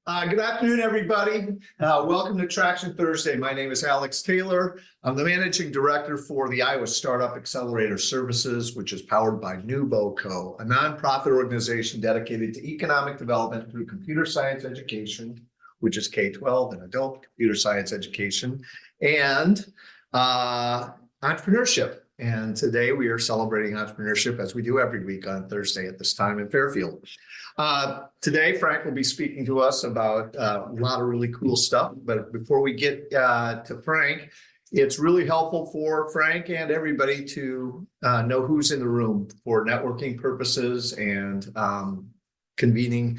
Good afternoon, everybody. Welcome to Traction Thursday. My name is Alex Taylor. I'm the Managing Director for the Iowa Startup Accelerator Services, which is powered by NewBoCo, a nonprofit organization dedicated to economic development through computer science education, which is K-12 and adult computer science education, and entrepreneurship. And today we are celebrating entrepreneurship as we do every week on Thursday at this time in Fairfield. Today, Frank will be speaking to us about a lot of really cool stuff. But before we get to Frank, it's really helpful for Frank and everybody to know who's in the room for networking purposes and convening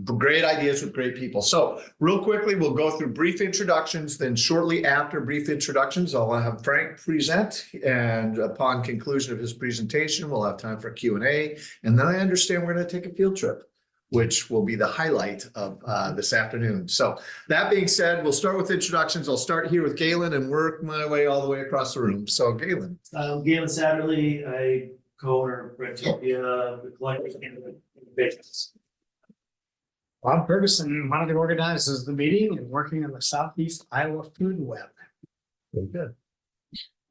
great ideas with great people. So real quickly, we'll go through brief introductions. Then shortly after brief introductions, I'll have Frank present. And upon conclusion of his presentation, we'll have time for Q&A. And then I understand we're going to take a field trip, which will be the highlight of this afternoon. So that being said, we'll start with introductions. I'll start here with Galen and work my way all the way across the room. So Galen. Galen Satterley, I co-owner of Brentopia, the collectors and business. Bob Ferguson, one of the organizers of the meeting and working on the Southeast Iowa Food Web. Very good.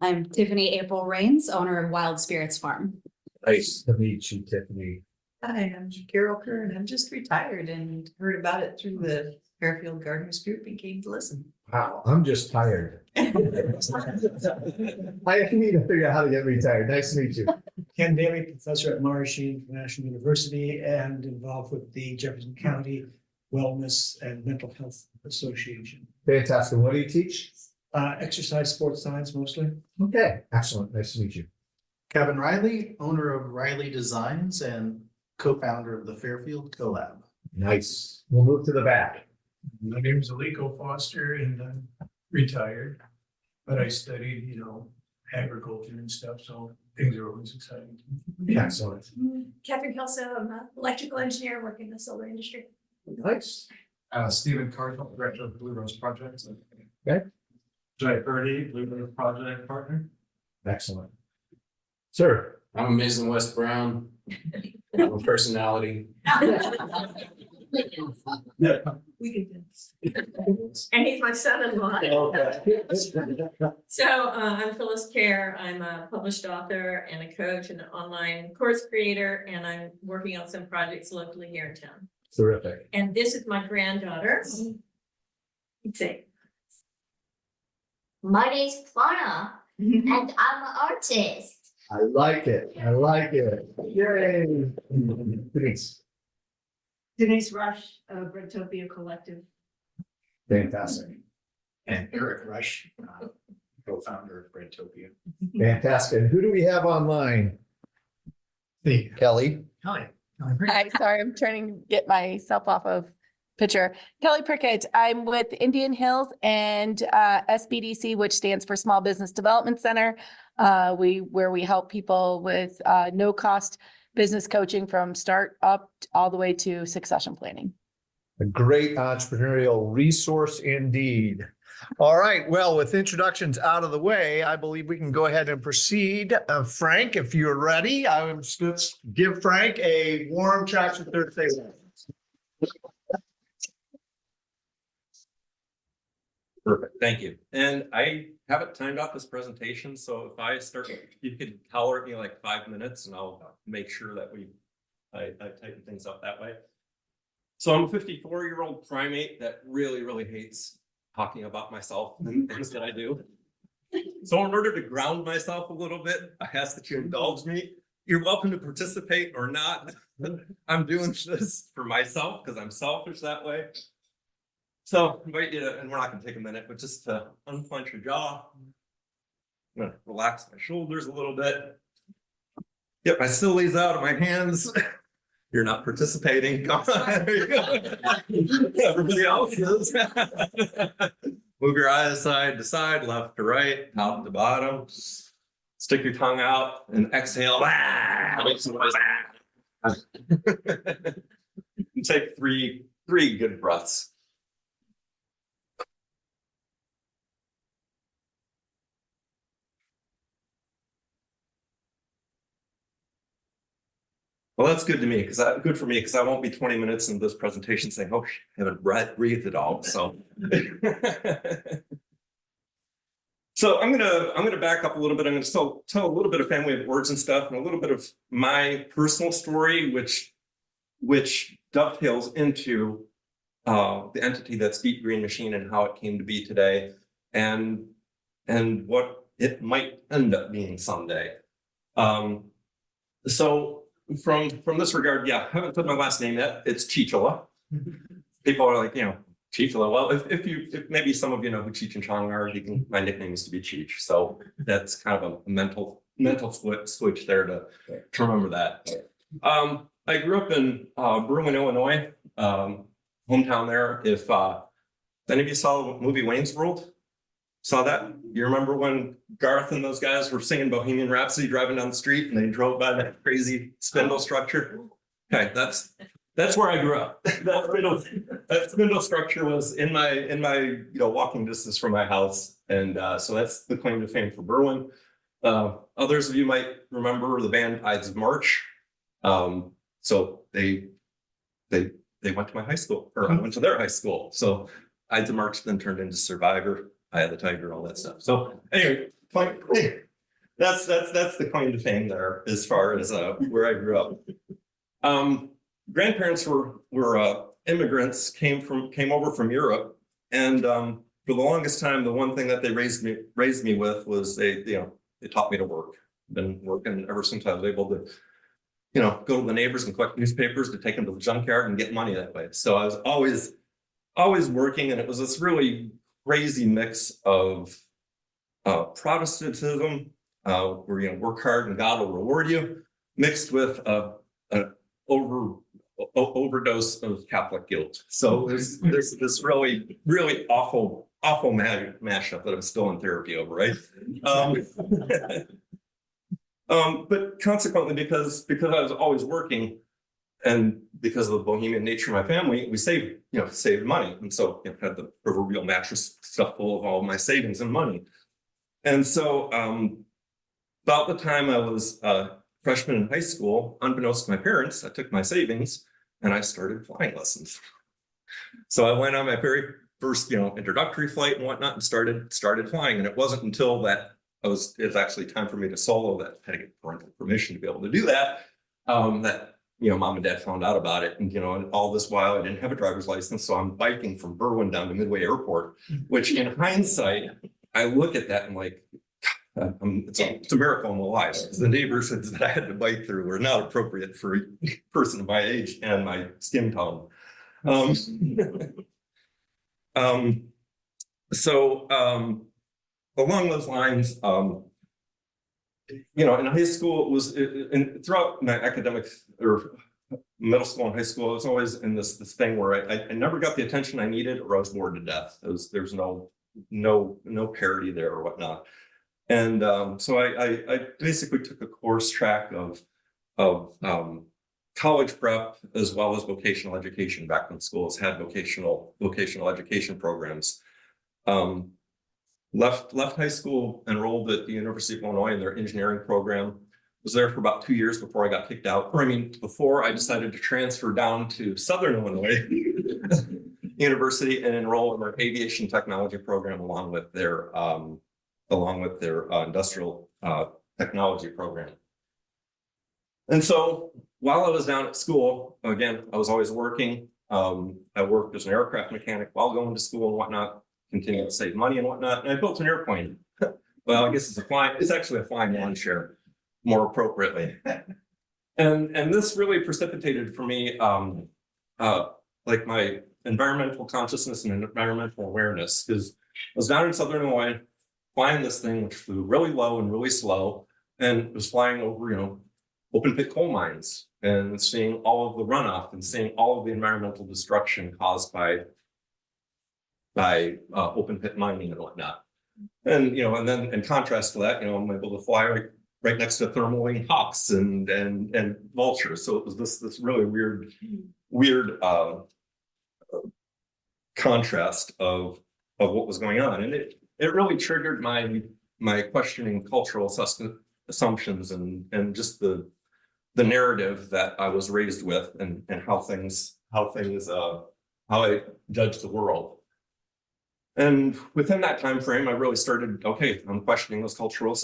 I'm Tiffany April Rains, owner of Wild Spirits Farm. Nice to meet you, Tiffany. Hi, I'm Carol Kern. I'm just retired and heard about it through the Fairfield Gardeners Group and came to listen. Wow, I'm just tired. I need to figure out how to get retired. Nice to meet you. Ken Daly, professor at Maharishi International University and involved with the Jefferson County Wellness and Mental Health Association. Fantastic. What do you teach? Exercise, sports science mostly. Okay, excellent. Nice to meet you. Kevin Riley, owner of Riley Designs and co-founder of the Fairfield Collab. Nice. We'll move to the back. My name is Aliko Foster and I'm retired, but I studied, agriculture and stuff, so things are always exciting. Excellent. Catherine Kelso, I'm an electrical engineer working in the solar industry. Nice. Stephen Cardinal, director of Blue Rose Projects. Okay. Jay Purdy, Blue Rose Project partner. Excellent. Sir. I'm Amazing West Brown. I'm a personality. We can do this. And he's my son-in-law. Okay. So I'm Phyllis Kerr. I'm a published author and a coach and an online course creator, and I'm working on some projects locally here in town. Terrific. And this is my granddaughter. You'd say, My name's Plana, and I'm an artist. I like it. I like it. Yay. Thanks. Denise Rush of Brentopia Collective. Fantastic. And Eric Rush, co-founder of Brentopia. Fantastic. And who do we have online? Kelly. Hi. Hi, sorry, I'm trying to get myself off of picture. Kelly Prickett, I'm with Indian Hills and SBDC, which stands for Small Business Development Center, where we help people with no cost business coaching from start up all the way to succession planning. A great entrepreneurial resource indeed. All right. Well, with introductions out of the way, I believe we can go ahead and proceed. Frank, if you're ready, I'm just going to give Frank a warm Traction Thursday. Perfect, thank you. And I haven't timed out this presentation, so if I start, you could tolerate me like 5 minutes and I'll make sure that I tighten things up that way. So I'm a 54-year-old primate that really hates talking about myself and things that I do. So in order to ground myself a little bit, I ask that you indulge me. You're welcome to participate or not. I'm doing this for myself because I'm selfish that way. So I invite you to, and we're not going to take a minute, but just to unclench your jaw. I'm going to relax my shoulders a little bit. Get my sillies out of my hands. You're not participating. Come on. There you go. Everybody else is. Move your eyes side to side, left to right, top to bottom. Stick your tongue out and exhale. Make some noise. Take three good breaths. Well, that's good to me good for me because I won't be 20 minutes in this presentation saying, "Oh, I haven't breathed at all." So, so I'm gonna back up a little bit. I'm gonna still tell a little bit of family of origin stuff and a little bit of my personal story, which dovetails into the entity that's Deep Green Machine and how it came to be today, and what it might end up being someday. So from this regard, yeah, I haven't put my last name yet. It's Cicela. People are like, Cicela. Well, if maybe some of you know who Cheech and Chong are, my nickname used to be Cheech. So that's kind of a mental switch there to remember that. I grew up in Berwyn, Illinois, hometown there. If any of you saw the movie Wayne's World, saw that? You remember when Garth and those guys were singing Bohemian Rhapsody driving down the street and they drove by that crazy spindle structure? Okay, that's where I grew up. That spindle structure was in my walking distance from my house, and so that's the claim to fame for Berwyn. Others of you might remember the band Ides of March. So they went to my high school, or I went to their high school. So Ides of March then turned into Survivor, Eye of the Tiger, all that stuff. So anyway, fine. That's the claim to fame there as far as where I grew up. Grandparents were immigrants, came over from Europe, and for the longest time, the one thing that they raised me with was they taught me to work. Been working ever since I was able to, go to the neighbors and collect newspapers to take them to the junkyard and get money that way. So I was always working, and it was this really crazy mix of Protestantism, where work hard and God will reward you, mixed with an overdose of Catholic guilt. So there's this really awful mashup that I'm still in therapy over, right? But consequently, because I was always working, and because of the bohemian nature of my family, we saved money, and so had the proverbial mattress stuffed full of all my savings and money. And so about the time I was freshman in high school, unbeknownst to my parents, I took my savings and I started flying lessons. So I went on my very first, introductory flight and whatnot, and started flying. And it wasn't until that it's actually time for me to solo that I had to get parental permission to be able to do that. That mom and dad found out about it, and and all this while I didn't have a driver's license, so I'm biking from Berwyn down to Midway Airport. Which, in hindsight, I look at that and like, it's a miracle I'm alive, because the neighborhoods that I had to bike through were not appropriate for a person of my age and my skin tone. So along those lines, in high school, it was, and throughout my academic or middle school and high school, I was always in this thing where I never got the attention I needed, or I was bored to death. There's no parity there or whatnot. And so I basically took a course track of college prep as well as vocational education. Back when schools had vocational education programs. Left high school, enrolled at the University of Illinois in their engineering program. Was there for about 2 years before I got kicked out. Before I decided to transfer down to Southern Illinois University and enroll in their aviation technology program along with their industrial technology program. And so while I was down at school, again, I was always working. I worked as an aircraft mechanic while going to school and whatnot, continued to save money and whatnot. And I built an airplane. Well, I guess it's actually a flying lawn chair, more appropriately. And this really precipitated for me, like my environmental consciousness and environmental awareness, because I was down in Southern Illinois flying this thing, which flew really low and really slow, and it was flying over, open pit coal mines, and seeing all of the runoff and seeing all of the environmental destruction caused by open pit mining and whatnot. And and then in contrast to that, I'm able to fly right next to thermal wing hawks and vultures. So it was this really weird contrast of what was going on, and it really triggered my questioning cultural assumptions and just the the narrative that I was raised with and how I judge the world. And within that time frame, I really started, okay, I'm questioning those cultural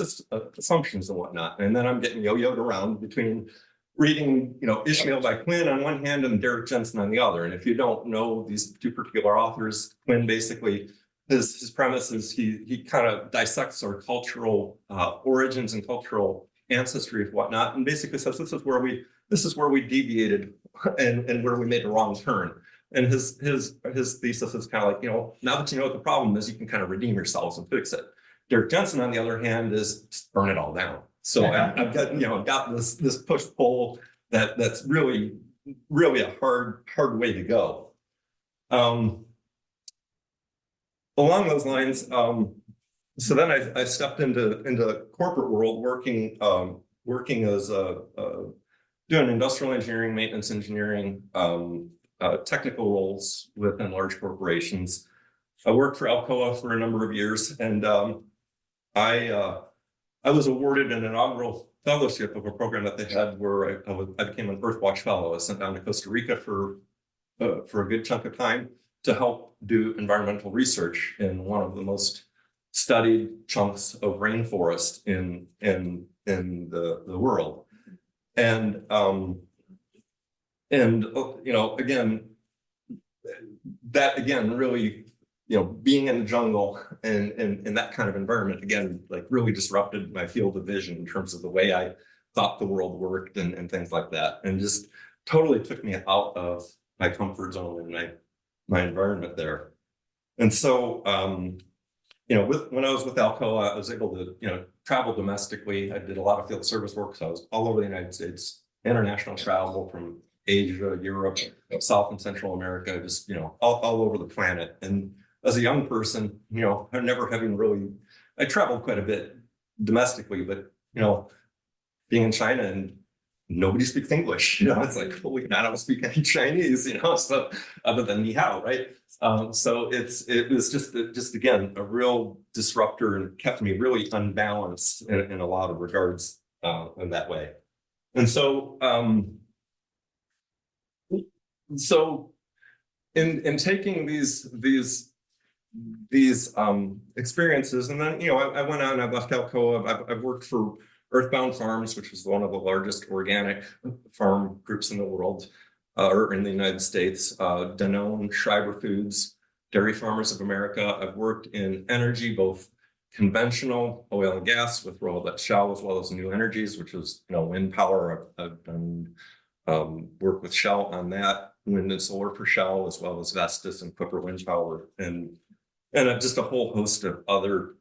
assumptions and whatnot. And then I'm getting yo-yoed around between reading, Ishmael by Quinn on one hand and Derek Jensen on the other. And if you don't know these two particular authors, Quinn basically, his premise is he kind of dissects our cultural origins and cultural ancestry and whatnot, and basically says this is where we deviated and where we made a wrong turn. And his thesis is kind of like, now that you know what the problem is, you can kind of redeem yourselves and fix it. Derek Jensen, on the other hand, is just burn it all down. So I've got this push pull that's really a hard way to go. Along those lines, so then I stepped into the corporate world, working as doing industrial engineering, maintenance engineering, technical roles within large corporations. I worked for Alcoa for a number of years, and I was awarded an inaugural fellowship of a program that they had where I became an Earthwatch fellow. I was sent down to Costa Rica for a good chunk of time to help do environmental research in one of the most studied chunks of rainforest in the world. And again, that again really, being in the jungle and that kind of environment again, like really disrupted my field of vision in terms of the way I thought the world worked and things like that, and just totally took me out of my comfort zone and my environment there. And so, when I was with Alcoa, I was able to, travel domestically. I did a lot of field service work, so I was all over the United States, international travel from Asia, Europe, South and Central America, just, all over the planet. And as a young person, I'm never having really, I traveled quite a bit domestically, but, being in China and nobody speaks English, it's like, holy, I don't speak any Chinese, so other than ni hao, right? So it was just again, a real disruptor and kept me really unbalanced in a lot of regards in that way. And so, in taking these experiences, and then, I went on, I left Alcoa, I've worked for Earthbound Farms, which is one of the largest organic farm groups in the world, or in the United States, Danone, Schreiber Foods, Dairy Farmers of America. I've worked in energy, both conventional oil and gas with Shell, as well as new energies, which is, wind power. I've done work with Shell on that, wind and solar for Shell, as well as Vestas and Clipper Wind Power, and just a whole host of other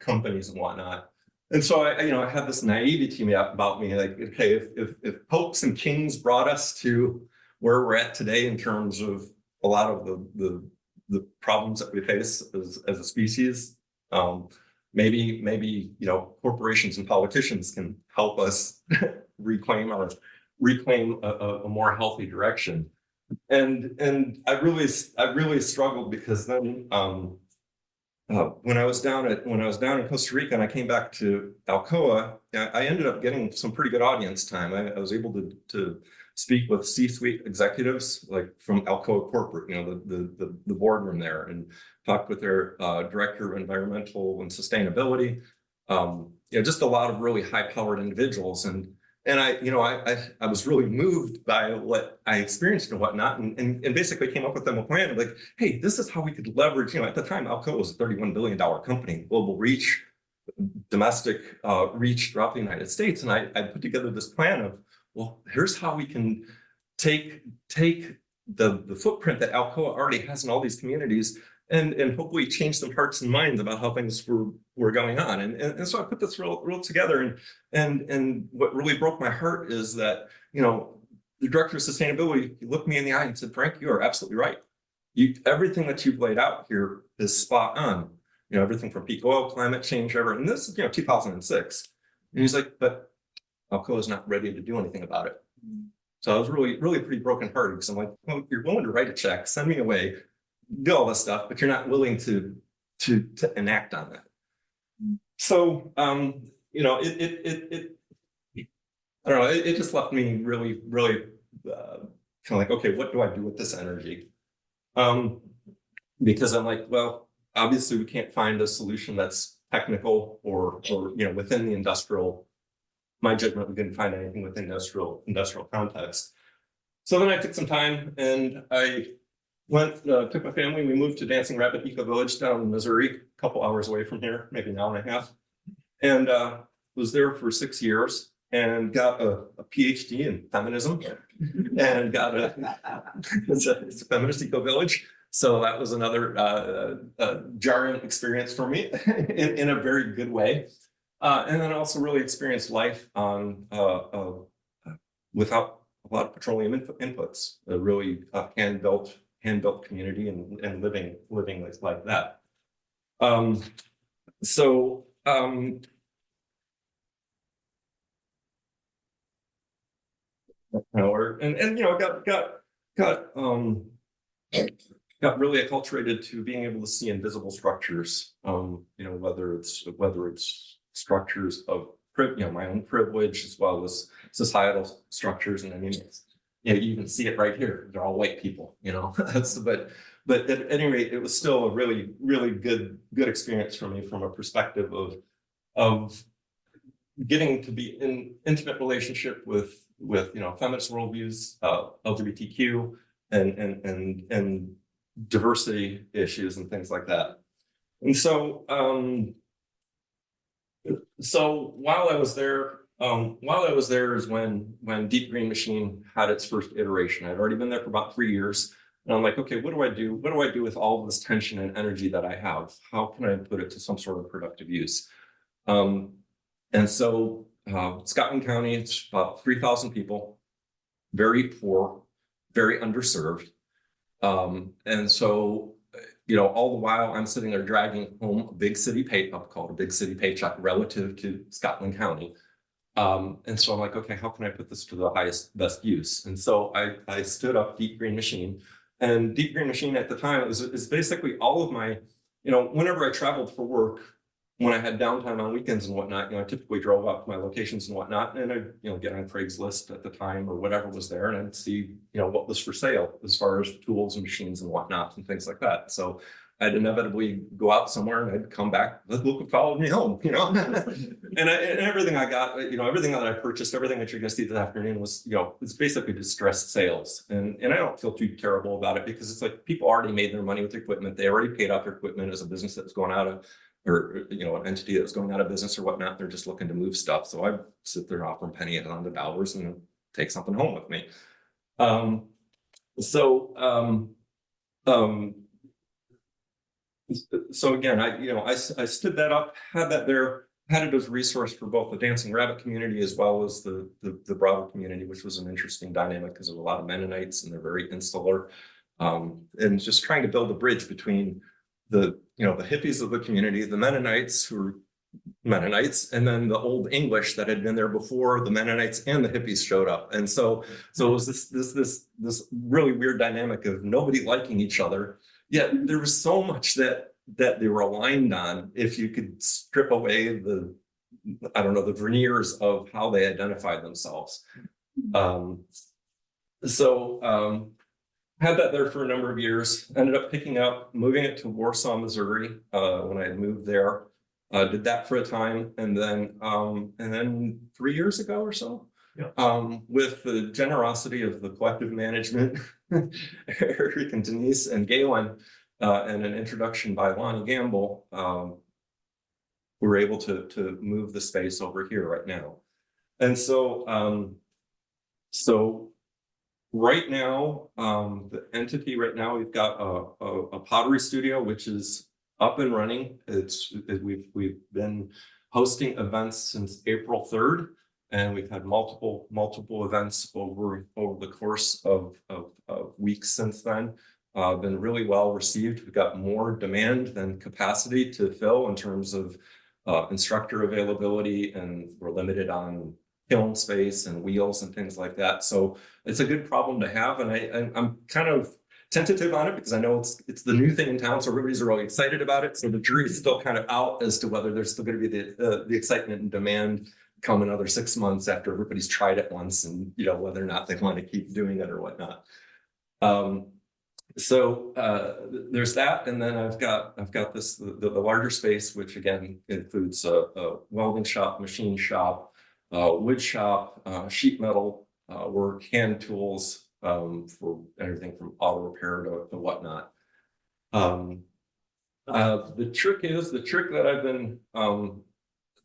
companies and whatnot. And so I had this naivety about me, like, okay, if popes and kings brought us to where we're at today in terms of a lot of the problems that we face as a species, maybe corporations and politicians can help us reclaim a more healthy direction. And I really struggled, because then when I was down in Costa Rica and I came back to Alcoa, I ended up getting some pretty good audience time. I was able to speak with C-suite executives, like from Alcoa corporate, the boardroom there, and talked with their director of environmental and sustainability. Just a lot of really high-powered individuals, and I was really moved by what I experienced and whatnot, and basically came up with them a plan of like, hey, this is how we could leverage, at the time, Alcoa was a $31 billion company, global reach, domestic reach throughout the United States. And I put together this plan of, well, here's how we can take the footprint that Alcoa already has in all these communities and hopefully change some hearts and minds about how things were going on. And so I put this real together, and what really broke my heart is that, the director of sustainability, he looked me in the eye and said, Frank, you are absolutely right. Everything that you've laid out here is spot on. Everything from peak oil, climate change, and this is, 2006. And he's like, but Alcoa is not ready to do anything about it. So I was really pretty brokenhearted, because I'm like, well, you're willing to write a check, send me away, do all this stuff, but you're not willing to enact on that. So, I don't know, it just left me really, really kind of like, okay, what do I do with this energy? Because I'm like, well, obviously we can't find a solution that's technical or within the industrial. My judgment, we couldn't find anything within industrial context. So then I took some time and I took my family, we moved to Dancing Rabbit Eco Village down in Missouri, a couple hours away from here, maybe an hour and a half. And was there for 6 years and got a PhD in feminism and got it's a feminist eco village. So that was another jarring experience for me in a very good way. And then also really experienced life on without a lot of petroleum inputs, a really hand-built community and living like that. Got really acculturated to being able to see invisible structures. Whether it's structures of my own privilege as well as societal structures, and I mean, you can see it right here. They're all white people, but at any rate, it was still a really, really good experience for me from a perspective of getting to be in intimate relationship with feminist worldviews, LGBTQ, and diversity issues and things like that. And so while I was there is when Deep Green Machine had its first iteration. I'd already been there for about 3 years. And I'm like, okay, what do I do? What do I do with all of this tension and energy that I have? How can I put it to some sort of productive use? And so Scotland County, it's about 3,000 people, very poor, very underserved. And so, all the while I'm sitting there dragging home a big city paycheck called a big city paycheck relative to Scotland County. And so I'm like, okay, how can I put this to the best use? And so I stood up Deep Green Machine, and Deep Green Machine at the time is basically all of my, whenever I traveled for work, when I had downtime on weekends and whatnot, I typically drove out to my locations and whatnot, and I'd, get on Craigslist at the time or whatever was there, and I'd see, what was for sale as far as tools and machines and whatnot and things like that. So I'd inevitably go out somewhere and I'd come back, look and follow me home, and everything I got, everything that I purchased, everything that you're going to see this afternoon was, it's basically distressed sales. And I don't feel too terrible about it because it's like people already made their money with equipment. They already paid off their equipment as a business that was going out of, or an entity that was going out of business or whatnot. They're just looking to move stuff. So I sit there and offer them penny on the dollars and take something home with me. So again, I stood that up, had that there, had it as a resource for both the Dancing Rabbit community as well as the broader community, which was an interesting dynamic because of a lot of Mennonites and they're very insular, and just trying to build a bridge between the hippies of the community, the Mennonites who were Mennonites, and then the old English that had been there before the Mennonites and the hippies showed up. And so it was this really weird dynamic of nobody liking each other. Yet there was so much that they were aligned on if you could strip away the veneers of how they identified themselves. Had that there for a number of years, ended up moving it to Warsaw, Missouri, when I had moved there. Did that for a time, and then 3 years ago or so, with the generosity of the collective management, Eric and Denise and Galen, and an introduction by Lonnie Gamble, we were able to move the space over here right now. And so right now, the entity right now, we've got a pottery studio, which is up and running. We've been hosting events since April 3rd, and we've had multiple events over the course of weeks since then. Been really well received. We've got more demand than capacity to fill in terms of instructor availability, and we're limited on kiln space and wheels and things like that. So it's a good problem to have, and I'm kind of tentative on it because I know it's the new thing in town, so everybody's really excited about it. So the jury's still kind of out as to whether there's still going to be the excitement and demand come another 6 months after everybody's tried it once and, you know, whether or not they want to keep doing it or whatnot. There's that. And then I've got this, the larger space, which again includes a welding shop, machine shop, wood shop, sheet metal work, hand tools, for everything from auto repair to whatnot. The trick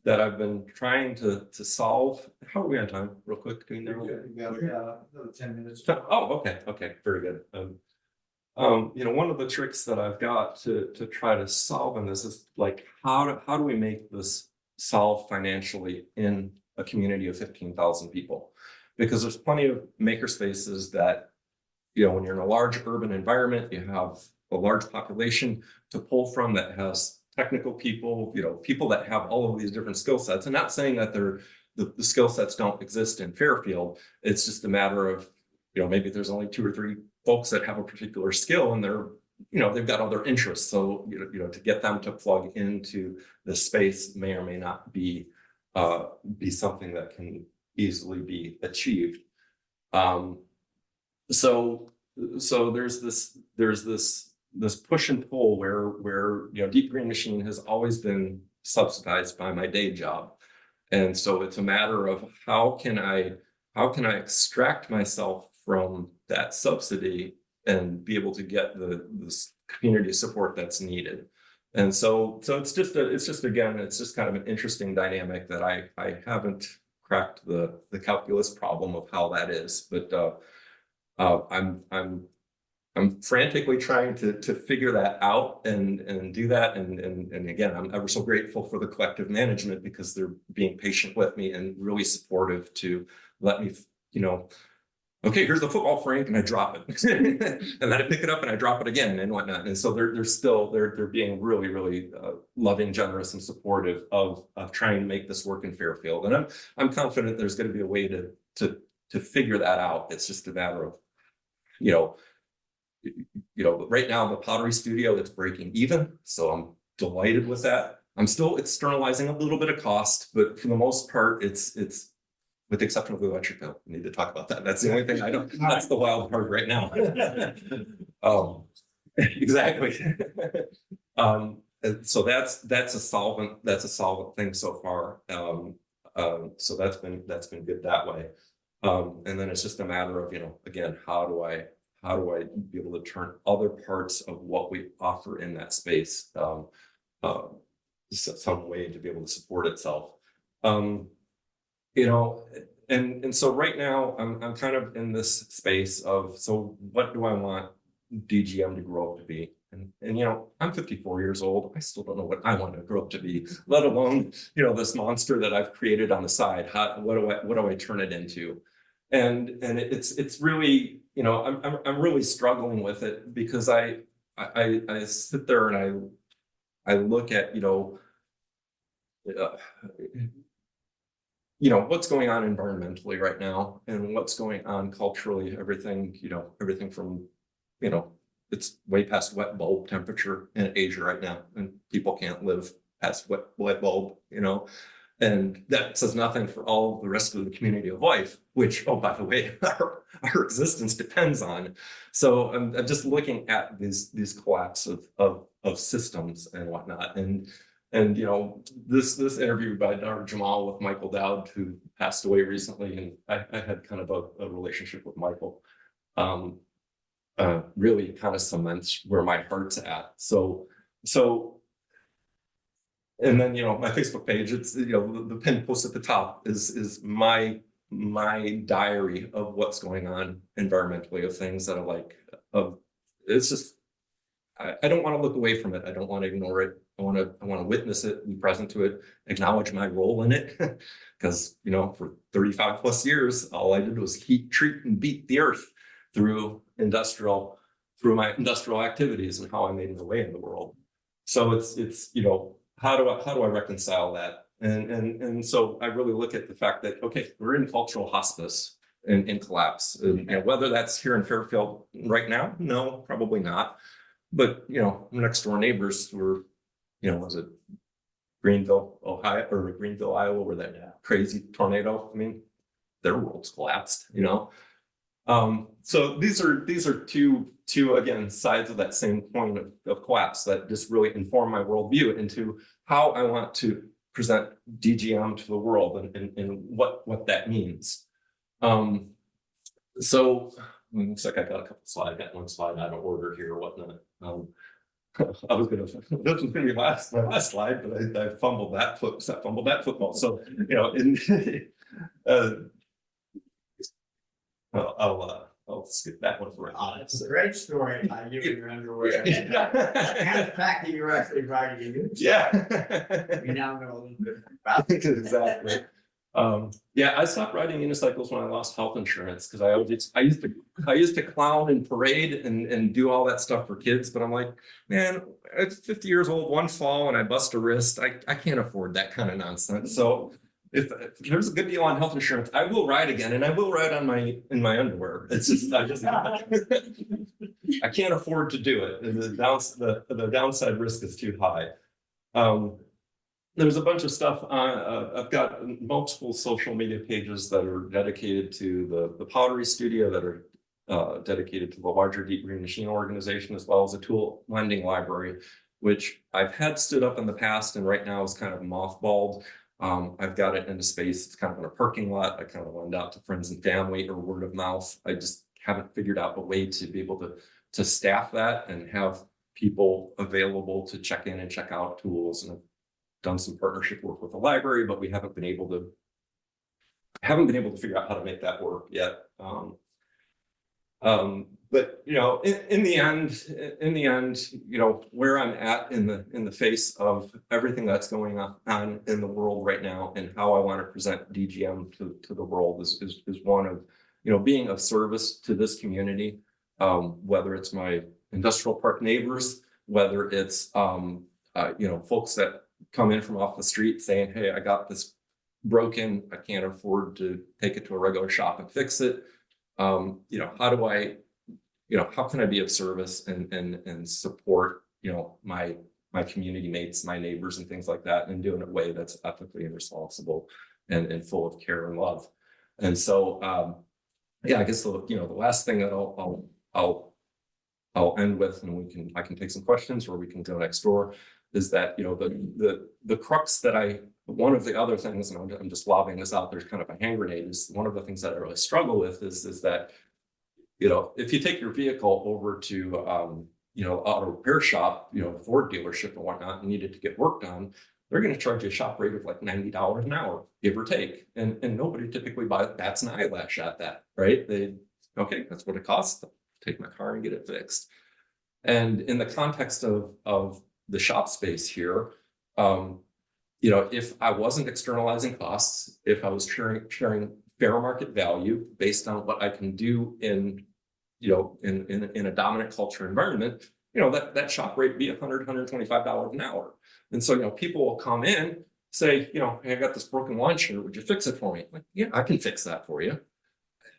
that I've been trying to solve. How are we on time? Real quick, do you know? Another 10 minutes. Oh, okay, very good. You know, one of the tricks that I've got to try to solve in this is like, how do we make this solve financially in a community of 15,000 people? Because there's plenty of maker spaces that, you know, when you're in a large urban environment, you have a large population to pull from that has technical people, you know, people that have all of these different skill sets. I'm not saying that the skill sets don't exist in Fairfield. It's just a matter of, you know, maybe there's only 2 or 3 folks that have a particular skill and they're, you know, they've got other interests. So, you know, to get them to plug into the space may or may not be something that can easily be achieved. So there's this push and pull where you know, Deep Green Machine has always been subsidized by my day job, and so it's a matter of how can I extract myself from that subsidy and be able to get this community support that's needed. And so it's just kind of an interesting dynamic that I haven't cracked the calculus problem of how that is, but I'm frantically trying to figure that out and do that. And again, I'm ever so grateful for the collective management because they're being patient with me and really supportive to let me, you know, okay, here's the football, Frank, and I drop it. And then I pick it up and I drop it again and whatnot. And so they're being really loving, generous, and supportive of trying to make this work in Fairfield. And I'm confident there's going to be a way to figure that out. It's just a matter of, you know, right now the pottery studio, it's breaking even. So I'm delighted with that. I'm still externalizing a little bit of cost, but for the most part, it's with the exception of the electric bill. We need to talk about that. That's the only thing I don't, that's the wild card right now. Exactly. So that's a solvent thing so far. So that's been good that way. And then it's just a matter of, you know, again, how do I be able to turn other parts of what we offer in that space some way to be able to support itself. You know, and so right now I'm kind of in this space of, so what do I want DGM to grow up to be? And you know, I'm 54 years old. I still don't know what I want to grow up to be, let alone, you know, this monster that I've created on the side. What do I turn it into? And it's really, you know, I'm really struggling with it because I sit there and I look at, you know, what's going on environmentally right now and what's going on culturally, everything from, you know, it's way past wet bulb temperature in Asia right now, and people can't live past wet bulb, you know, and that says nothing for all the rest of the community of life, which, oh, by the way, our existence depends on. So I'm just looking at these collapse of systems and whatnot. And you know, this interview by Dr. Jamal with Michael Dowd, who passed away recently, and I had kind of a relationship with Michael, really kind of cements where my heart's at. So, and then, you know, my Facebook page, it's, you know, the pin post at the top is my diary of what's going on environmentally, of things that are like, it's just, I don't want to look away from it. I don't want to ignore it. I want to witness it, be present to it, acknowledge my role in it. Because, you know, for 35 plus years, all I did was heat, treat, and beat the earth through my industrial activities and how I made my way in the world. So it's, you know, how do I reconcile that? And so I really look at the fact that, okay, we're in cultural hospice in collapse. And, you know, whether that's here in Fairfield right now, no, probably not. But, you know, next door neighbors were, you know, was it Greenville, Ohio, or Greenville, Iowa, where that crazy tornado, I mean, their world's collapsed, you know? So these are two again, sides of that same coin of collapse that just really inform my worldview into how I want to present DGM to the world and what that means. So looks like I got a couple slides. I got one slide out of order here or whatnot. I was gonna, this was gonna be my last slide, but I fumbled that football. So, you know, I'll skip that one for Oh, it's a great story about you and your underwear. And the fact that you were actually writing a news. Yeah. We now know a little bit about it. Exactly. Yeah, I stopped riding unicycles when I lost health insurance because I used to clown and parade and do all that stuff for kids, but I'm like, man, it's 50 years old, one fall and I bust a wrist. I can't afford that kind of nonsense. So if there's a good deal on health insurance, I will ride again, and I will ride in my underwear. It's just I can't afford to do it. The downside risk is too high. There's a bunch of stuff. I've got multiple social media pages that are dedicated to the pottery studio, that are dedicated to the larger Deep Green Machine organization, as well as a tool lending library, which I've had stood up in the past and right now is kind of mothballed. I've got it in a space. It's kind of in a parking lot. I kind of lend out to friends and family or word of mouth. I just haven't figured out a way to be able to staff that and have people available to check in and check out tools. And I've done some partnership work with the library, but we haven't been able to figure out how to make that work yet. But you know, in the end, you know, where I'm at in the face of everything that's going on in the world right now, and how I want to present DGM to the world is one of, you know, being of service to this community, whether it's my industrial park neighbors, whether it's you know, folks that come in from off the street saying, hey, I got this broken, I can't afford to take it to a regular shop and fix it. You know, how can I be of service and support, you know, my community mates, my neighbors and things like that, and do it in a way that's ethically and responsible and full of care and love. And so, yeah, I guess the last thing that I'll end with, and I can take some questions, or we can go next door, is that, you know, the crux that one of the other things, and I'm just lobbing this out, there's kind of a hand grenade, is one of the things that I really struggle with is that, you know, if you take your vehicle over to, you know, auto repair shop, you know, Ford dealership and whatnot, and needed to get work done, they're going to charge you a shop rate of like $90 an hour, give or take. And nobody typically bats an eyelash at that, right? Okay, that's what it costs. Take my car and get it fixed. And in the context of the shop space here, you know, if I wasn't externalizing costs, if I was sharing fair market value based on what I can do in, you know, in a dominant culture environment, you know, that shop rate would be $100, $125 an hour. And so, you know, people will come in, say, you know, hey, I got this broken lawn chair, would you fix it for me? Like, yeah, I can fix that for you.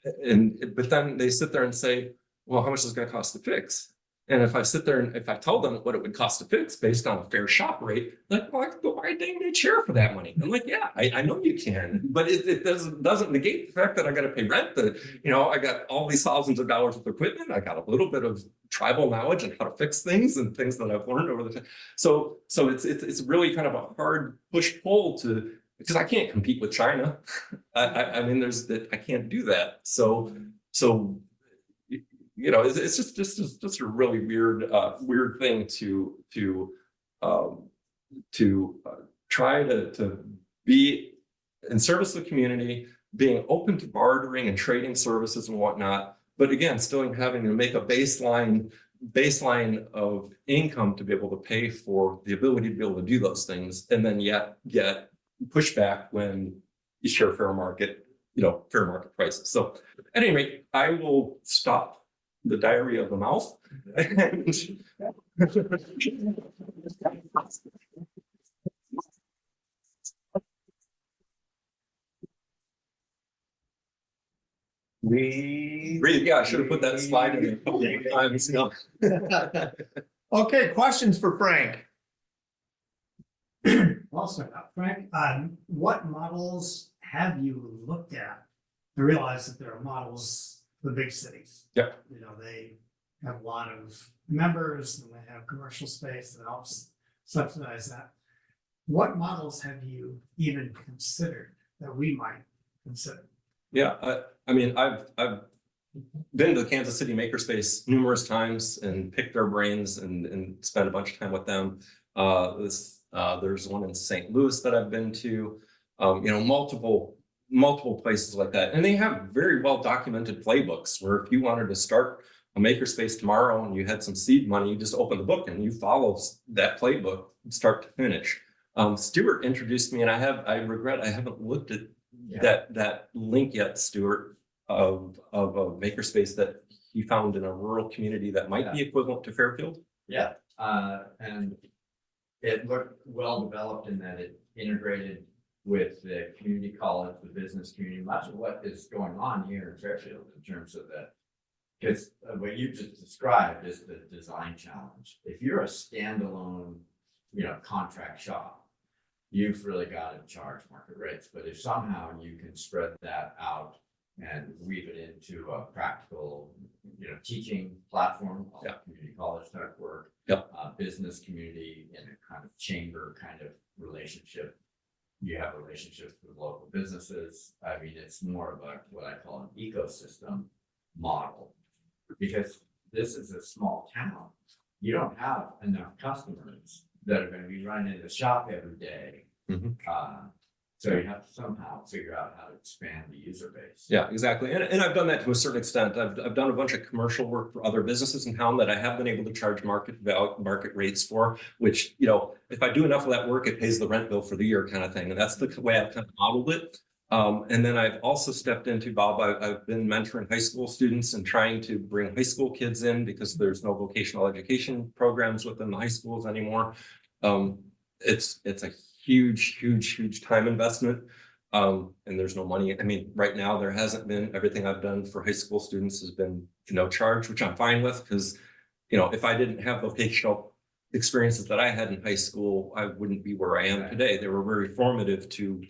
But then they sit there and say, well, how much is it going to cost to fix? And if I sit there and if I tell them what it would cost to fix based on a fair shop rate, like, well, I could go buy a dang new chair for that money. I'm like, yeah, I know you can, but it doesn't negate the fact that I got to pay rent. That, you know, I got all these thousands of dollars of equipment. I got a little bit of tribal knowledge on how to fix things and things that I've learned over the time. So it's really kind of a hard push-pull because I can't compete with China. I mean, I can't do that. So. You know, it's just a really weird thing to try to be in service of the community, being open to bartering and trading services and whatnot, but again, still having to make a baseline of income to be able to pay for the ability to be able to do those things, and then yet get pushback when you share fair market prices. So at any rate, I will stop the diarrhea of the mouth. Yeah, I should have put that slide in there. Okay, questions for Frank? Well, Also, Frank, what models have you looked at? I realize that there are models for the big cities. Yeah. You know, they have a lot of members and they have commercial space that helps subsidize that. What models have you even considered that we might consider? Yeah, I mean, I've been to the Kansas City Makerspace numerous times and picked their brains and spent a bunch of time with them. There's one in St. Louis that I've been to, multiple places like that. And they have very well documented playbooks where if you wanted to start a makerspace tomorrow and you had some seed money, you just open the book and you follow that playbook start to finish. Stuart introduced me, and I regret I haven't looked at that link yet, Stuart, of a makerspace that he found in a rural community that might be equivalent to Fairfield. Yeah, and it looked well developed in that it integrated with the community college, the business community, much of what is going on here in Fairfield in terms of because what you just described is the design challenge. If you're a standalone, contract shop, you've really got to charge market rates. But if somehow you can spread that out and weave it into a practical, teaching platform, community college type work, business community in a kind of chamber kind of relationship. You have relationships with local businesses. I mean, it's more of what I call an ecosystem model, because this is a small town. You don't have enough customers that are going to be running in the shop every day. So you have to somehow figure out how to expand the user base. Yeah, exactly. And I've done that to a certain extent. I've done a bunch of commercial work for other businesses in town that I have been able to charge market rates for, which, if I do enough of that work, it pays the rent bill for the year kind of thing. And that's the way I've kind of modeled it. And then I've also stepped into, Bob, I've been mentoring high school students and trying to bring high school kids in because there's no vocational education programs within the high schools anymore. It's a huge time investment. And there's no money. I mean, right now there hasn't been. Everything I've done for high school students has been no charge, which I'm fine with, because, if I didn't have vocational experiences that I had in high school, I wouldn't be where I am today. They were very formative to,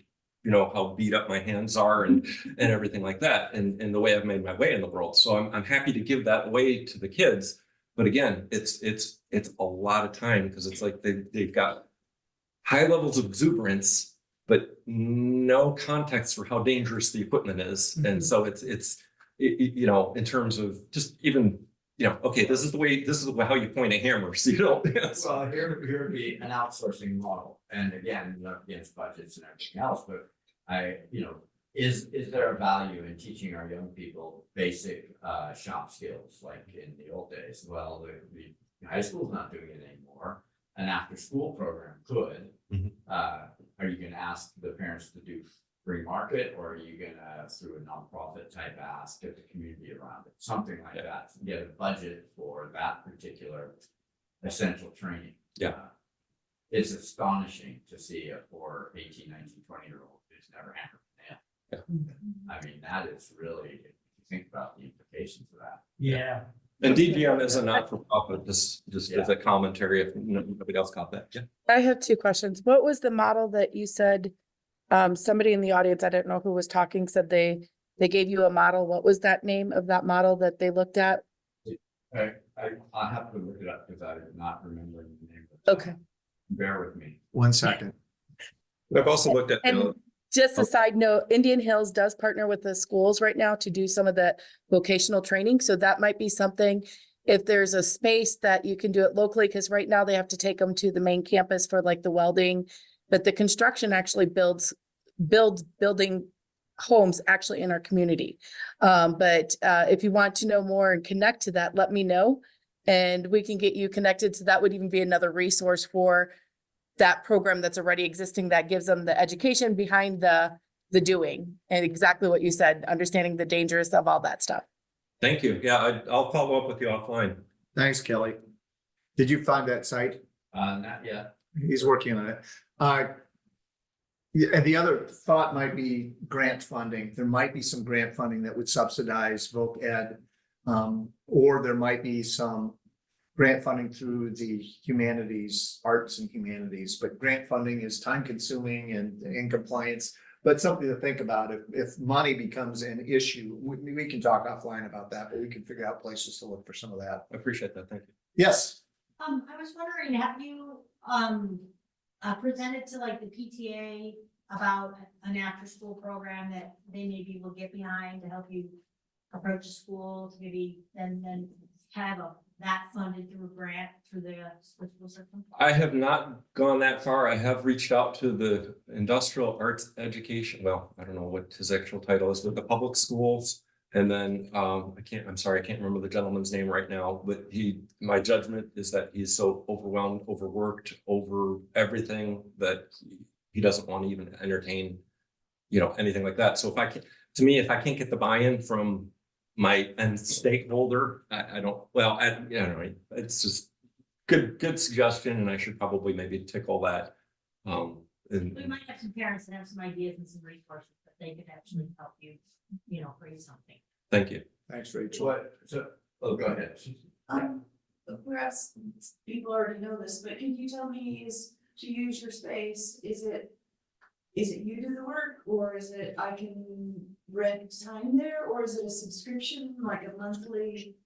how beat up my hands are and everything like that, and the way I've made my way in the world. So I'm happy to give that away to the kids. But again, it's a lot of time, because it's like they've got high levels of exuberance, but no context for how dangerous the equipment is. And so it's in terms of just even, okay, this is how you point a hammer. So Well, here would be an outsourcing model. And again, up against budgets and everything else, but is there a value in teaching our young people basic shop skills like in the old days? Well, the high school's not doing it anymore. An after school program could. Are you going to ask the parents to do free market, or are you going to, through a nonprofit type ask, get the community around it? Something like that, get a budget for that particular essential training. It's astonishing to see a poor 18, 19, 20-year-old who's never hammered a nail. I mean, that is really, if you think about the implications of that. Yeah. And DGM is a not-for-profit, just as a commentary, if nobody else caught that. Yeah. I have two questions. What was the model that you said, somebody in the audience, I don't know who was talking, said they gave you a model. What was that name of that model that they looked at? I have to look it up because I did not remember the name. Okay. Bear with me. 1 second. I've also looked at. And just a side note, Indian Hills does partner with the schools right now to do some of the vocational training. So that might be something, if there's a space that you can do it locally, because right now they have to take them to the main campus for like the welding, but the construction actually builds building homes actually in our community. But if you want to know more and connect to that, let me know and we can get you connected. So that would even be another resource for that program that's already existing, that gives them the education behind the doing, and exactly what you said, understanding the dangers of all that stuff. Thank you. Yeah, I'll follow up with you offline. Thanks, Kelly. Did you find that site? Not yet. He's working on it. And the other thought might be grant funding. There might be some grant funding that would subsidize voc ed, or there might be some grant funding through the humanities, arts and humanities, but grant funding is time consuming and in compliance. But something to think about, if money becomes an issue, we can talk offline about that, but we can figure out places to look for some of that. I appreciate that. Thank you. Yes, I was wondering, have you, presented to like the PTA about an after-school program that they maybe will get behind to help you approach a school to maybe then have that funded through a grant through the school system? I have not gone that far. I have reached out to the industrial arts education. Well, I don't know what his actual title is, but the public schools. And then I'm sorry, I can't remember the gentleman's name right now, but my judgment is that he's so overwhelmed, overworked, over everything that he doesn't want to even entertain, anything like that. So if I can't get the buy-in from my end stakeholder, I don't know, it's just good suggestion, and I should probably maybe tickle that. We might have some parents that have some ideas and some resources that they could actually help you, bring something. Thank you. thanks, Rachel. Go ahead. Perhaps people already know this, but can you tell me, is to use your space, is it you do the work, or is it I can rent time there, or is it a subscription, like a monthly?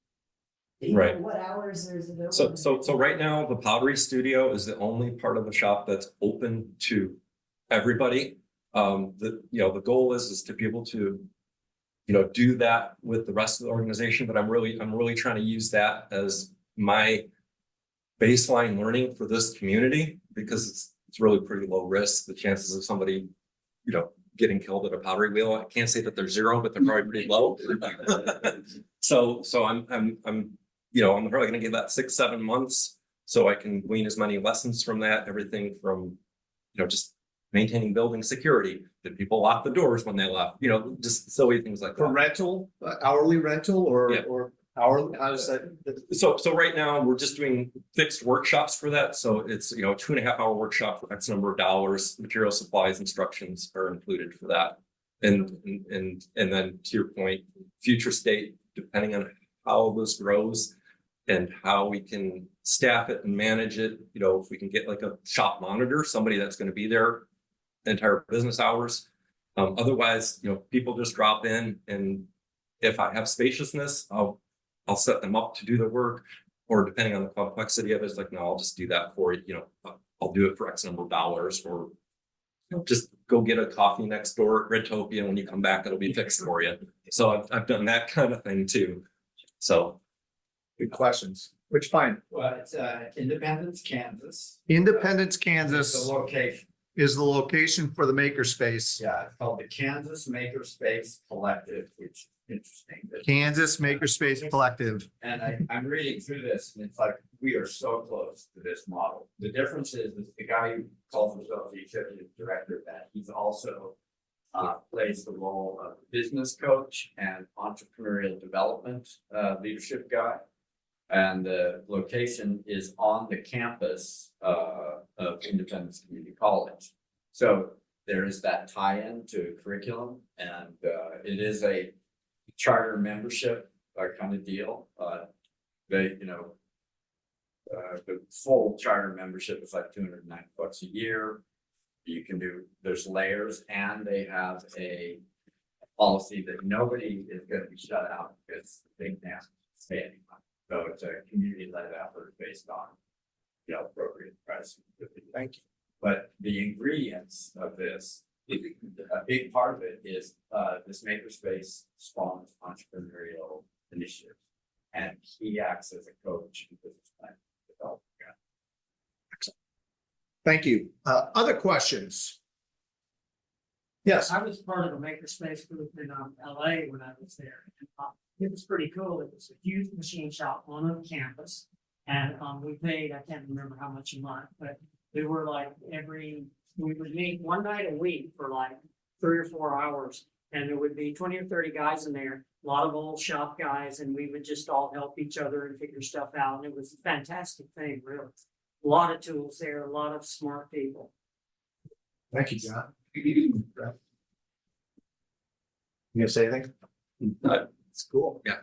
Right. What hours is it open? So right now, the pottery studio is the only part of the shop that's open to everybody. The goal is to be able to, do that with the rest of the organization, but I'm really trying to use that as my baseline learning for this community, because it's really pretty low risk. The chances of somebody, getting killed at a pottery wheel, I can't say that they're zero, but they're probably pretty low. So I'm probably gonna give that 6-7 months so I can glean as many lessons from that, everything from, just maintaining building security. Did people lock the doors when they left? Just silly things like For that. rental, hourly rental Yeah. or hourly, how does that? So right now we're just doing fixed workshops for that. So it's, 2.5 hour workshop for X number of dollars, material supplies, instructions are included for that. And then to your point, future state, depending on how this grows and how we can staff it and manage it, if we can get like a shop monitor, somebody that's going to be there the entire business hours. Otherwise, people just drop in, and if I have spaciousness, I'll set them up to do the work, or depending on the complexity of it, it's like, no, I'll just do that for you. I'll do it for X number of dollars, or just go get a coffee next door at Redtopia, and when you come back, it'll be fixed for you. So I've done that kind of thing too. So Good questions. Which fine. Well, it's Independence, Kansas. Independence, The Kansas location. is the location for the makerspace. Yeah, it's called the Kansas Makerspace Collective, which is interesting. Kansas Makerspace Collective. And I'm reading through this, and it's like, we are so close to this model. The difference is the guy who calls himself the executive director of that, he's also plays the role of business coach and entrepreneurial development leadership guy. And the location is on the campus of Independence Community College. So there is that tie-in to curriculum, and it is a charter membership kind of deal. The full charter membership is like $209 a year. You can there's layers, and they have a policy that nobody is going to be shut out because they can't stay anymore. So it's a community-led effort based on, appropriate pricing. Thank you. But the ingredients of this, a big part of it is this makerspace spawns entrepreneurial initiatives, and he acts as a coach and business plan development guy. Thank you. Other questions? Yes. I was part of a makerspace group in LA when I was there. It was pretty cool. It was a huge machine shop on a campus. And we paid, I can't remember how much a month, but we were like we would meet one night a week for like 3 or 4 hours. And there would be 20 or 30 guys in there, a lot of old shop guys, and we would just all help each other and figure stuff out. And it was a fantastic thing, really. A lot of tools there, a lot of smart people. Thank you, John. You gonna say anything? it's cool. Yeah.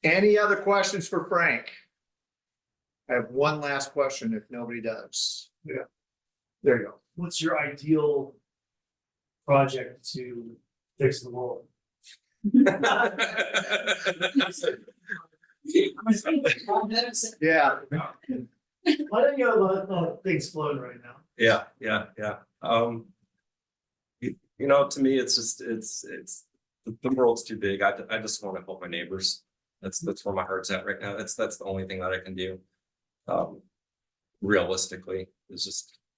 Any other questions for Frank? I have one last question if nobody does. Yeah. There you go. What's your ideal project to fix the world? Yeah. I think you have a lot of things floating right now. Yeah. You know, to me, it's just, it's, the world's too big. I just want to help my neighbors. That's where my heart's at right now. That's the only thing that I can do. Realistically, is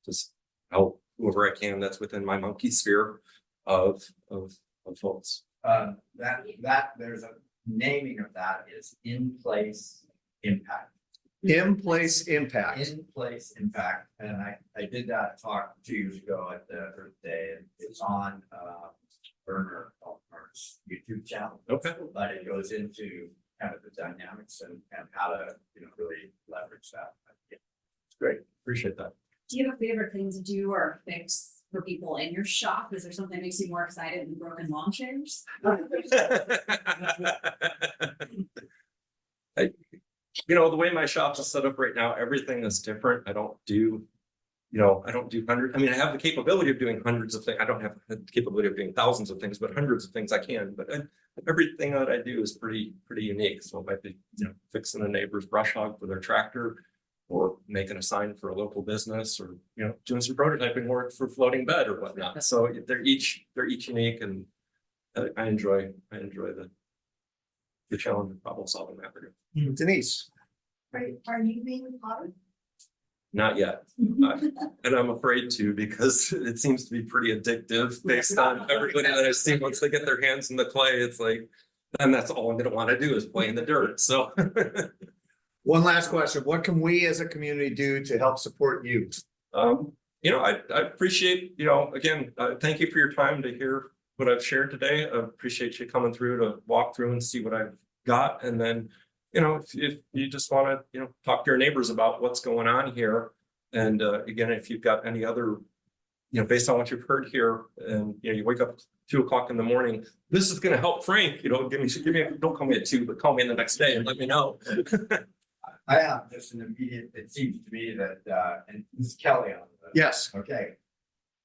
just help whoever I can that's within my monkey sphere of folks. There's a naming of that is in place impact. In place impact. In place impact, and I did that talk 2 years ago at the Earth Day, and it's on Burner's YouTube channel. Okay. But it goes into kind of the dynamics and how to really leverage that. It's great. Appreciate that. Do you have a favorite thing to do or fix for people in your shop? Is there something that makes you more excited than broken lawn chairs? The way my shop is set up right now, everything is different. I don't do hundreds. I mean, I have the capability of doing hundreds of things. I don't have the capability of doing thousands of things, but hundreds of things I can. But everything that I do is pretty unique. So it might be, fixing a neighbor's brush hog for their tractor, or making a sign for a local business, or doing some prototyping work for floating bed or whatnot. So they're each unique, and I enjoy the challenge of problem solving that. Denise. Are you being potted? Not yet, and I'm afraid to, because it seems to be pretty addictive based on everybody that I've seen. Once they get their hands in the clay, it's like, then that's all I'm going to want to do is play in the dirt. So. One last question. What can we as a community do to help support you? I appreciate, again, thank you for your time to hear what I've shared today. I appreciate you coming through to walk through and see what I've got. And then, if you just want to, talk to your neighbors about what's going on here. And again, if you've got any other, based on what you've heard here, and you wake up at 2 o'clock in the morning, this is going to help Frank, give me, don't call me at 2, but call me in the next day and let me know. I have just an immediate, it seems to me that, and this is Kelly on the. Yes. Okay.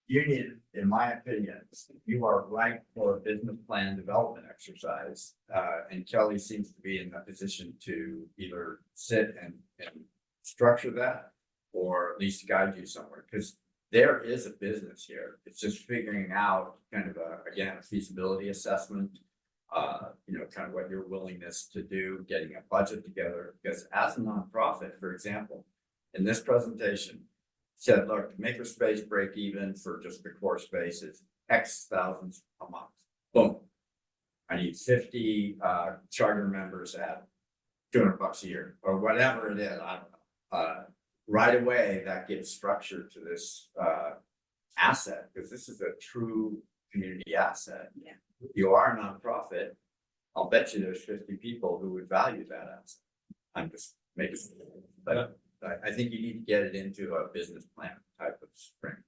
You need, in my opinion, you are right for a business plan development exercise. And Kelly seems to be in a position to either sit and structure that, or at least guide you somewhere, because there is a business here. It's just figuring out kind of a feasibility assessment. Kind of what your willingness to do, getting a budget together, because as a nonprofit, for example, in this presentation said, look, makerspace break even for just the core space is X thousands a month. Boom. I need 50 charter members at $200 a year or whatever it is. I don't know. Right away, that gives structure to this asset, because this is a true community asset. Yeah. If you are a nonprofit, I'll bet you there's 50 people who would value that asset. I'm just making, but I think you need to get it into a business plan type of frame.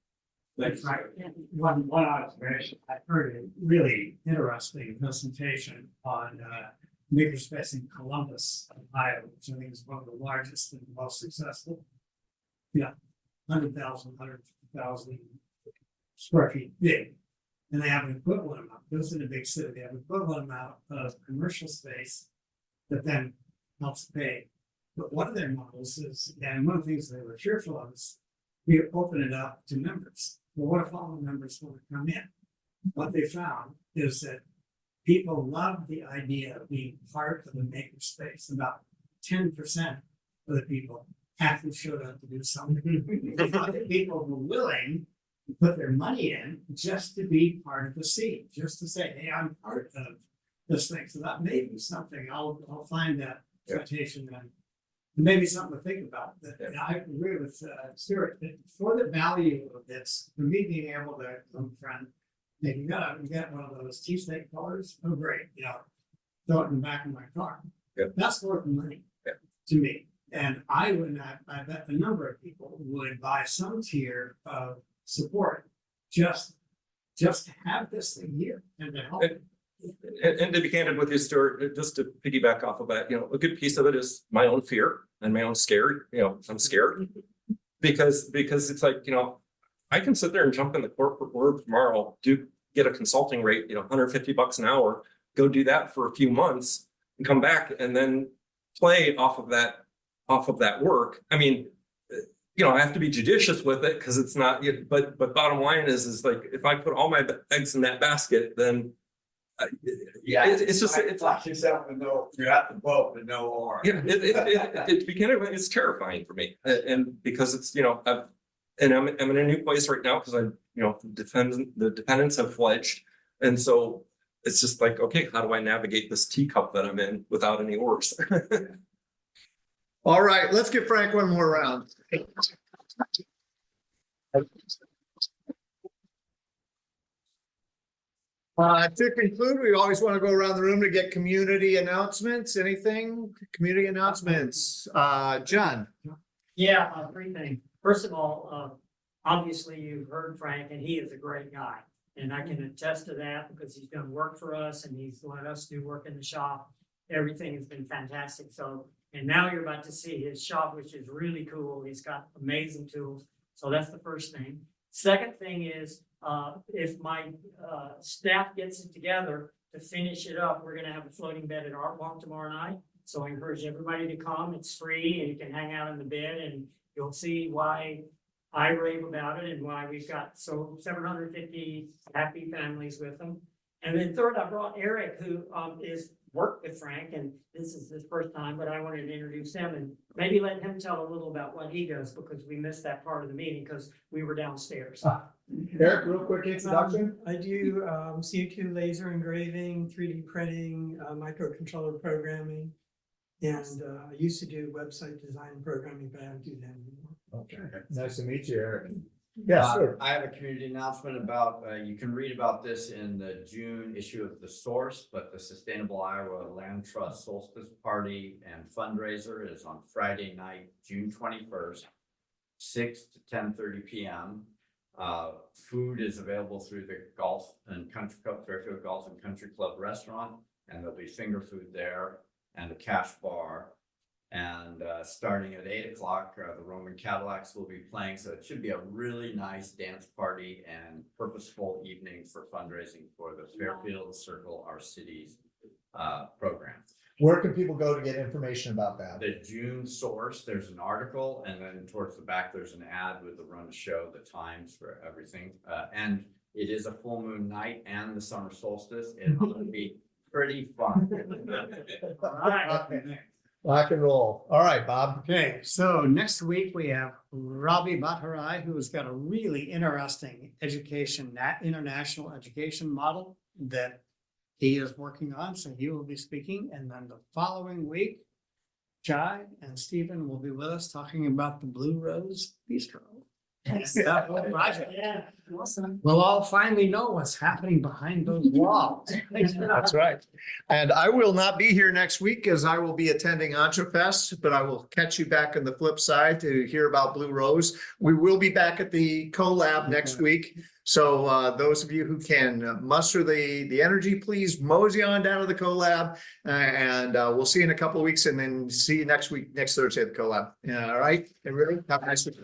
That's right. One observation, I heard a really interesting presentation on makerspace in Columbus, Ohio, which I think is one of the largest and most successful. 100,000, 150,000 square feet big. And they have an equivalent amount, those in a big city, they have an equivalent amount of commercial space that then helps pay. But one of their models is, and one of the things they were fearful of is, we open it up to members. Well, what if all the members want to come in? What they found is that people love the idea of being part of the makerspace. About 10% of the people actually showed up to do something. People were willing to put their money in just to be part of the scene, just to say, hey, I'm part of this thing. So that may be something, I'll find that presentation and maybe something to think about. That I agree with Stuart, that for the value of this, for me being able to come friend, hey, you got one of those cheesesteak colors, oh great, throw it in the back of my car. That's worth money to me. And I bet a number of people would buy some tier of support just to have this thing here and to help And to be candid with you, Stuart, just to piggyback off of that, a good piece of it is my own fear and my own scare. I'm scared because it's like, I can sit there and jump in the corporate world tomorrow, get a consulting rate, $150 an hour, go do that for a few months and come back and then play off of that work. I mean, I have to be judicious with it because it's not, but bottom line is like, if I put all my eggs in that basket, then it's like yourself to know you're at the boat with no oar. Yeah, it's terrifying for me, and because it's I'm in a new place right now because the dependents have fledged, and so it's just like, okay, how do I navigate this teacup that I'm in without any oars? All right, let's give Frank one more round. To conclude, we always want to go around the room to get community announcements. Anything? Community announcements? John? Yeah, three things. First of all, obviously you've heard Frank and he is a great guy. And I can attest to that because he's done work for us and he's let us do work in the shop. Everything has been fantastic. So, and now you're about to see his shop, which is really cool. He's got amazing tools. So that's the first thing. Second thing is, if my staff gets it together to finish it up, we're gonna have a floating bed at Art Walk tomorrow night. So I encourage everybody to come. It's free and you can hang out in the bed and you'll see why I rave about it and why we've got 750 happy families with them. And then third, I brought Eric, who is worked with Frank, and this is his first time, but I wanted to introduce him and maybe let him tell a little about what he does because we missed that part of the meeting because we were downstairs. Eric, real quick introduction. I do CO2 laser engraving, 3D printing, microcontroller programming, and I used to do website design programming, but I don't do that anymore. Okay, nice to meet you, Eric. Yes, sir. I have a community announcement about, you can read about this in the June issue of The Source, but the Sustainable Iowa Land Trust Solstice Party and Fundraiser is on Friday night, June 21st, 6 to 10:30 p.m. Food is available through the Golf and Country Club, Fairfield Golf and Country Club restaurant, and there'll be finger food there and a cash bar. And starting at 8 o'clock, the Roman Cadillacs will be playing. So it should be a really nice dance party and purposeful evening for fundraising for the Fairfield Circle Our Cities program. Where can people go to get information about that? The June Source, there's an article, and then towards the back, there's an ad with the run of show, the times for everything. And it is a full moon night and the summer solstice. It'll be pretty fun. All right. Rock and roll. All right, Bob. Okay, so next week we have Robbie Bhattarai, who's got a really interesting international education model that he is working on. So he will be speaking. And then the following week, Jai and Stephen will be with us talking about the Blue Rose Bistro. That whole project. Yeah, awesome. We'll all finally know what's happening behind those walls. That's right. And I will not be here next week as I will be attending EntreFest, but I will catch you back on the flip side to hear about Blue Rose. We will be back at the collab next week. So those of you who can muster the energy, please mosey on down to the collab, and we'll see you in a couple of weeks, and then see you next week, next Thursday at the collab. All right, everybody, have a nice week.